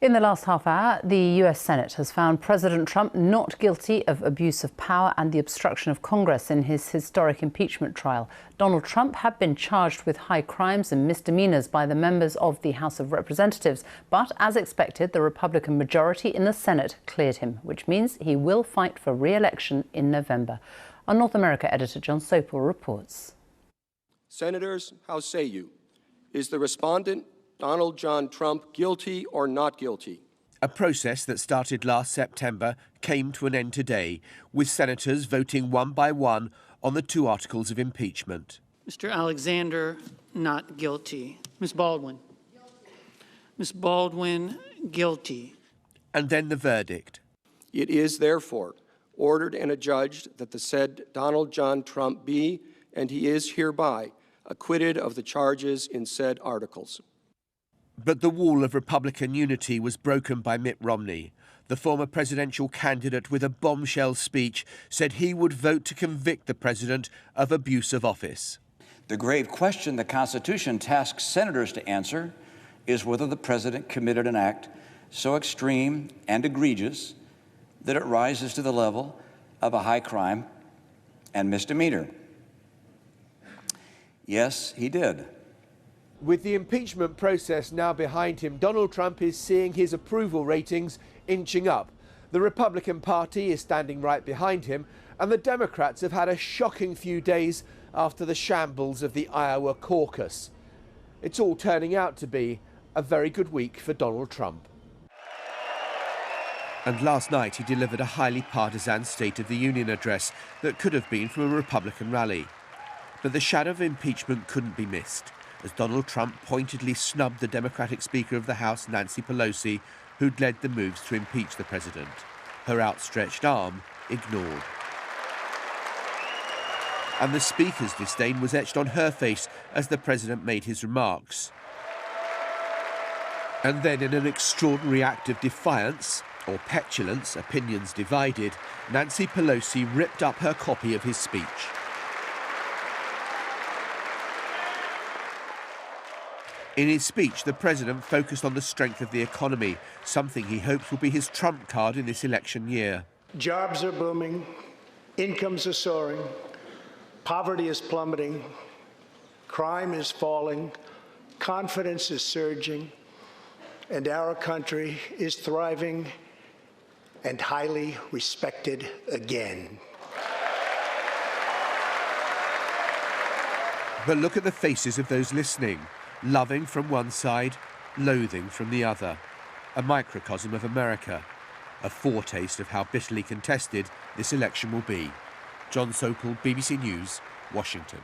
In the last half hour, the US Senate has found President Trump not guilty of abuse of power and the obstruction of Congress in his historic impeachment trial. Donald Trump had been charged with high crimes and misdemeanors by the members of the House of Representatives. But as expected, the Republican majority in the Senate cleared him, which means he will fight for re-election in November. Our North America editor John Sopel reports. Senators, how say you? Is the respondent, Donald John Trump, guilty or not guilty? A process that started last September came to an end today, with senators voting one by one on the two articles of impeachment. Mr. Alexander, not guilty. Ms. Baldwin. Guilty. Ms. Baldwin, guilty. And then the verdict. It is therefore ordered and adjudged that the said Donald John Trump be, and he is hereby, acquitted of the charges in said articles. But the wall of Republican unity was broken by Mitt Romney. The former presidential candidate, with a bombshell speech, said he would vote to convict the president of abuse of office. The grave question the Constitution tasks senators to answer is whether the president committed an act so extreme and egregious that it rises to the level of a high crime and misdemeanor. Yes, he did. With the impeachment process now behind him, Donald Trump is seeing his approval ratings inching up. The Republican Party is standing right behind him, and the Democrats have had a shocking few days after the shambles of the Iowa caucus. It's all turning out to be a very good week for Donald Trump. And last night he delivered a highly partisan State of the Union address that could have been from a Republican rally. But the shadow of impeachment couldn't be missed, as Donald Trump pointedly snubbed the Democratic Speaker of the House, Nancy Pelosi, who'd led the moves to impeach the president. Her outstretched arm ignored. And the Speaker's disdain was etched on her face as the president made his remarks. And then, in an extraordinary act of defiance, or petulance, opinions divided, Nancy Pelosi ripped up her copy of his speech. In his speech, the president focused on the strength of the economy, something he hopes will be his trump card in this election year. Jobs are booming, incomes are soaring, poverty is plummeting, crime is falling, confidence is surging, and our country is thriving and highly respected again. But look at the faces of those listening. Loving from one side, loathing from the other. A microcosm of America. A foretaste of how bitterly contested this election will be. John Sopel, BBC News, Washington.